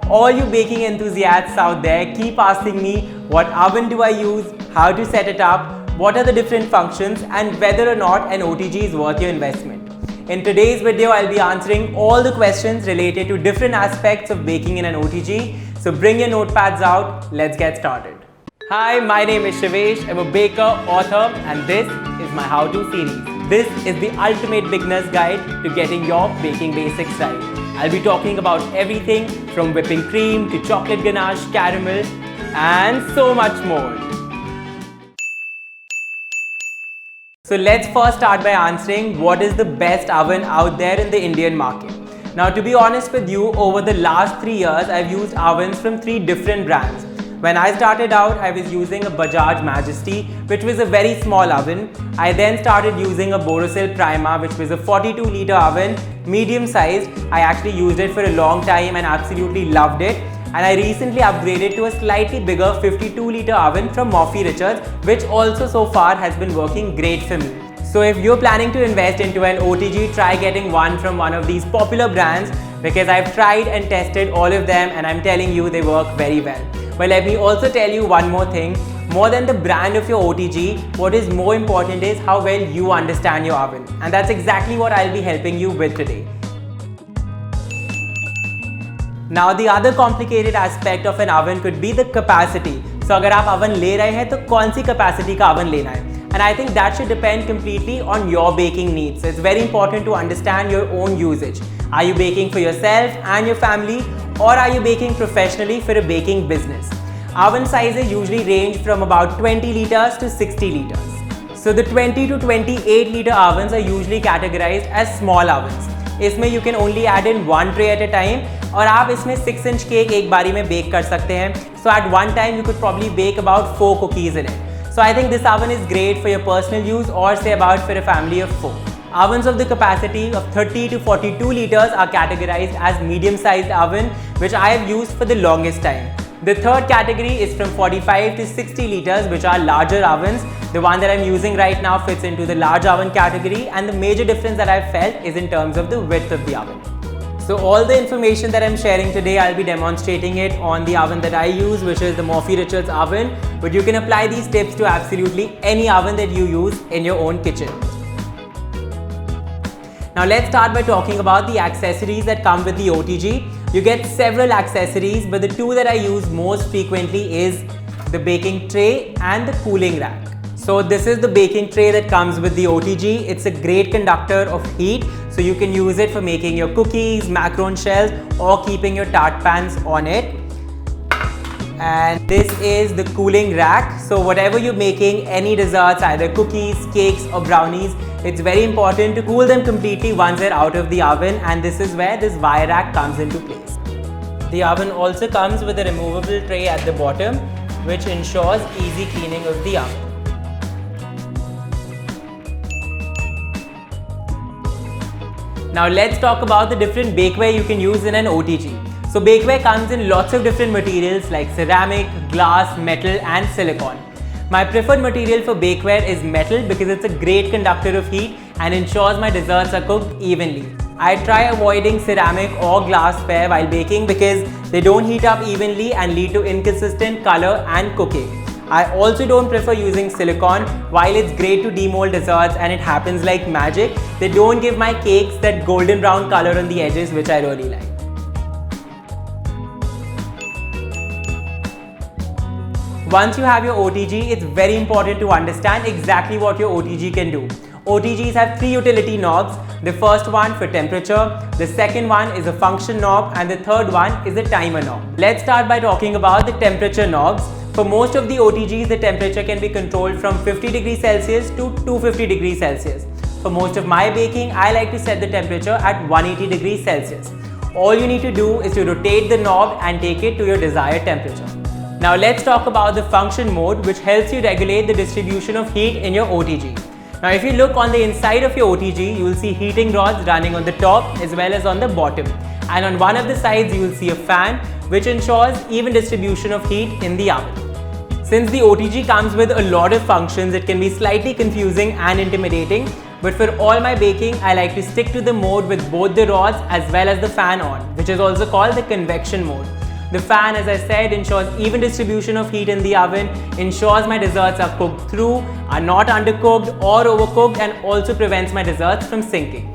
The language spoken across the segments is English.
All you baking enthusiasts out there keep asking me what oven do I use, how to set it up, what are the different functions, and whether or not an OTG is worth your investment. In today's video, I'll be answering all the questions related to different aspects of baking in an OTG. So bring your notepads out, let's get started. Hi, my name is Shivesh. I'm a baker, author, and this is my how-to series. This is the ultimate beginner's guide to getting your baking basics right. I'll be talking about everything from whipping cream to chocolate ganache, caramel, and so much more. So let's first start by answering what is the best oven out there in the Indian market. Now, to be honest with you, over the last 3 years, I've used ovens from 3 different brands. When I started out, I was using a Bajaj Majesty, which was a very small oven. I then started using a Borosil Prima, which was a 42-liter oven, medium sized. I actually used it for a long time and absolutely loved it. And I recently upgraded to a slightly bigger 52-liter oven from Morphy Richards, which also so far has been working great for me. So if you're planning to invest into an OTG, try getting one from one of these popular brands, because I've tried and tested all of them and I'm telling you they work very well. But let me also tell you one more thing. More than the brand of your OTG, what is more important is how well you understand your oven. And that's exactly what I'll be helping you with today. Now the other complicated aspect of an oven could be the capacity. So अगर आप oven ले रहे हैं तो कौन सी capacity का oven लेना है? And I think that should depend completely on your baking needs. It's very important to understand your own usage. Are you baking for yourself and your family, or are you baking professionally for a baking business? Oven sizes usually range from about 20 liters to 60 liters. So the 20 to 28 liter ovens are usually categorized as small ovens. इसमें you can only add in one tray at a time, और आप इसमें 6-inch cake एक बारी में bake कर सकते हैं. So at one time you could probably bake about 4 cookies in it. So I think this oven is great for your personal use, or say about for a family of 4. Ovens of the capacity of 30 to 42 liters are categorized as medium-sized oven, which I have used for the longest time. The third category is from 45 to 60 liters, which are larger ovens. The one that I'm using right now fits into the large oven category, and the major difference that I've felt is in terms of the width of the oven. So all the information that I'm sharing today, I'll be demonstrating it on the oven that I use, which is the Morphy Richards oven, but you can apply these tips to absolutely any oven that you use in your own kitchen. Now let's start by talking about the accessories that come with the OTG. You get several accessories, but the two that I use most frequently is the baking tray and the cooling rack. So this is the baking tray that comes with the OTG. It's a great conductor of heat, so you can use it for making your cookies, macaron shells, or keeping your tart pans on it. And this is the cooling rack. So whatever you're making, any desserts, either cookies, cakes, or brownies, it's very important to cool them completely once they're out of the oven, and this is where this wire rack comes into place. The oven also comes with a removable tray at the bottom, which ensures easy cleaning of the oven. Now let's talk about the different bakeware you can use in an OTG. So bakeware comes in lots of different materials like ceramic, glass, metal, and silicone. My preferred material for bakeware is metal because it's a great conductor of heat and ensures my desserts are cooked evenly. I try avoiding ceramic or glassware while baking because they don't heat up evenly and lead to inconsistent color and cooking. I also don't prefer using silicone. While it's great to demold desserts and it happens like magic, they don't give my cakes that golden brown color on the edges, which I really like. Once you have your OTG, it's very important to understand exactly what your OTG can do. OTGs have 3 utility knobs. The first one for temperature, the second one is a function knob, and the third one is a timer knob. Let's start by talking about the temperature knobs. For most of the OTGs, the temperature can be controlled from 50 degrees Celsius to 250 degrees Celsius. For most of my baking, I like to set the temperature at 180 degrees Celsius. All you need to do is to rotate the knob and take it to your desired temperature. Now let's talk about the function mode, which helps you regulate the distribution of heat in your OTG. Now if you look on the inside of your OTG, you will see heating rods running on the top as well as on the bottom. And on one of the sides, you will see a fan, which ensures even distribution of heat in the oven. Since the OTG comes with a lot of functions, it can be slightly confusing and intimidating, but for all my baking, I like to stick to the mode with both the rods as well as the fan on, which is also called the convection mode. The fan, as I said, ensures even distribution of heat in the oven, ensures my desserts are cooked through, are not undercooked or overcooked, and also prevents my desserts from sinking.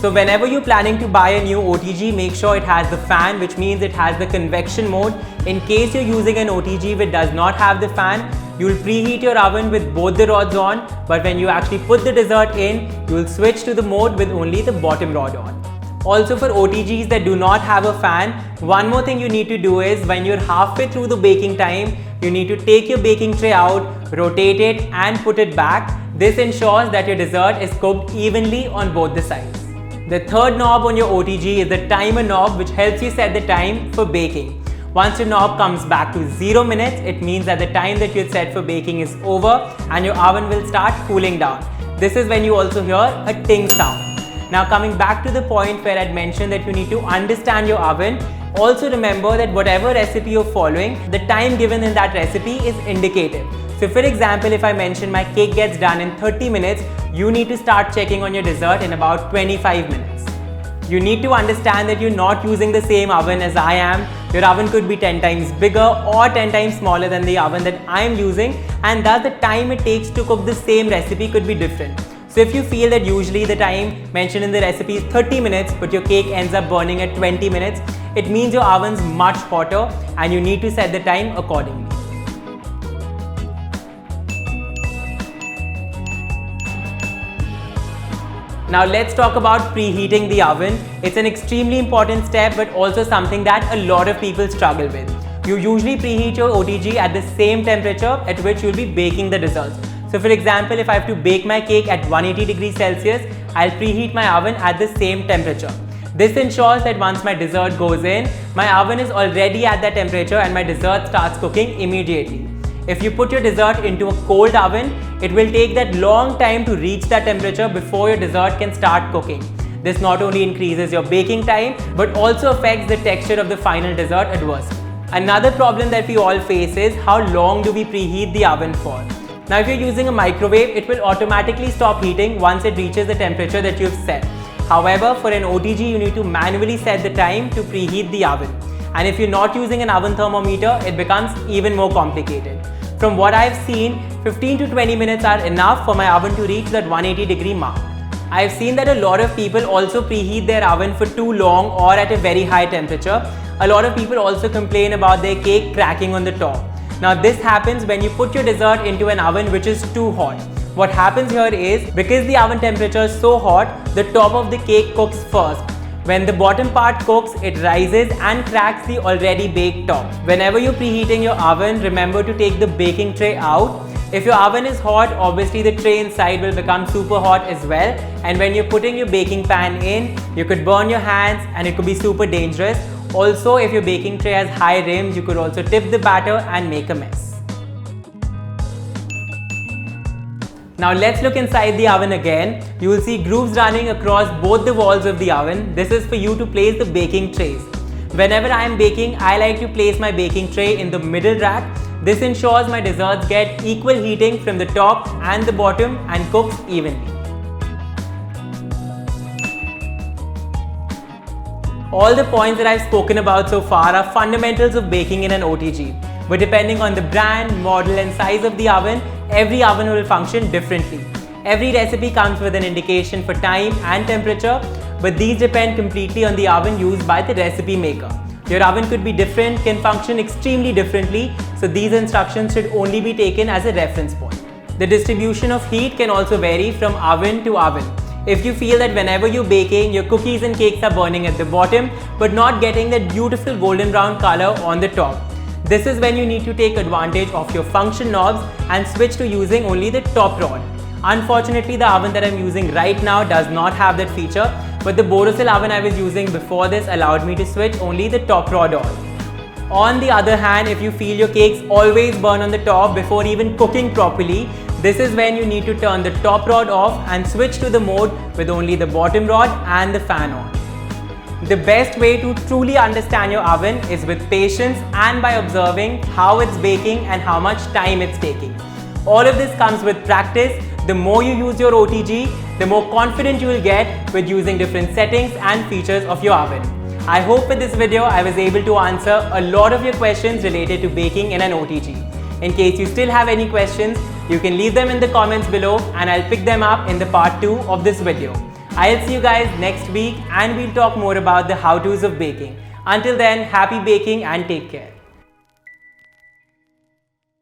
So whenever you're planning to buy a new OTG, make sure it has the fan, which means it has the convection mode. In case you're using an OTG which does not have the fan, you'll preheat your oven with both the rods on, but when you actually put the dessert in, you'll switch to the mode with only the bottom rod on. Also, for OTGs that do not have a fan, one more thing you need to do is when you're halfway through the baking time, you need to take your baking tray out, rotate it and put it back. This ensures that your dessert is cooked evenly on both the sides. The third knob on your OTG is the timer knob, which helps you set the time for baking. Once your knob comes back to 0 minutes, it means that the time that you had set for baking is over and your oven will start cooling down. This is when you also hear a ting sound. Now coming back to the point where I'd mentioned that you need to understand your oven, also remember that whatever recipe you're following, the time given in that recipe is indicative. So for example, if I mention my cake gets done in 30 minutes, you need to start checking on your dessert in about 25 minutes. You need to understand that you're not using the same oven as I am. Your oven could be 10 times bigger or 10 times smaller than the oven that I'm using, and thus the time it takes to cook the same recipe could be different. So if you feel that usually the time mentioned in the recipe is 30 minutes but your cake ends up burning at 20 minutes, it means your oven's much hotter and you need to set the time accordingly. Now let's talk about preheating the oven. It's an extremely important step but also something that a lot of people struggle with. You usually preheat your OTG at the same temperature at which you'll be baking the desserts. So for example, if I have to bake my cake at 180 degrees Celsius, I'll preheat my oven at the same temperature. This ensures that once my dessert goes in, my oven is already at that temperature and my dessert starts cooking immediately. If you put your dessert into a cold oven, it will take that long time to reach that temperature before your dessert can start cooking. This not only increases your baking time, but also affects the texture of the final dessert adversely. Another problem that we all face is how long do we preheat the oven for? Now if you're using a microwave, it will automatically stop heating once it reaches the temperature that you've set. However, for an OTG, you need to manually set the time to preheat the oven. And if you're not using an oven thermometer, it becomes even more complicated. From what I've seen, 15 to 20 minutes are enough for my oven to reach that 180 degree mark. I've seen that a lot of people also preheat their oven for too long or at a very high temperature. A lot of people also complain about their cake cracking on the top. Now this happens when you put your dessert into an oven which is too hot. What happens here is, because the oven temperature is so hot, the top of the cake cooks first. When the bottom part cooks, it rises and cracks the already baked top. Whenever you're preheating your oven, remember to take the baking tray out. If your oven is hot, obviously the tray inside will become super hot as well. And when you're putting your baking pan in, you could burn your hands and it could be super dangerous. Also, if your baking tray has high rims, you could also tip the batter and make a mess. Now let's look inside the oven again. You will see grooves running across both the walls of the oven. This is for you to place the baking trays. Whenever I am baking, I like to place my baking tray in the middle rack. This ensures my desserts get equal heating from the top and the bottom and cooks evenly. All the points that I've spoken about so far are fundamentals of baking in an OTG. But depending on the brand, model and size of the oven, every oven will function differently. Every recipe comes with an indication for time and temperature, but these depend completely on the oven used by the recipe maker. Your oven could be different, can function extremely differently, so these instructions should only be taken as a reference point. The distribution of heat can also vary from oven to oven. If you feel that whenever you're baking, your cookies and cakes are burning at the bottom, but not getting that beautiful golden brown color on the top, this is when you need to take advantage of your function knobs and switch to using only the top rod. Unfortunately, the oven that I'm using right now does not have that feature, but the Borosil oven I was using before this allowed me to switch only the top rod on. On the other hand, if you feel your cakes always burn on the top before even cooking properly, this is when you need to turn the top rod off and switch to the mode with only the bottom rod and the fan on. The best way to truly understand your oven is with patience and by observing how it's baking and how much time it's taking. All of this comes with practice. The more you use your OTG, the more confident you will get with using different settings and features of your oven. I hope with this video I was able to answer a lot of your questions related to baking in an OTG. In case you still have any questions, you can leave them in the comments below and I'll pick them up in the part 2 of this video. I'll see you guys next week and we'll talk more about the how-tos of baking. Until then, happy baking and take care.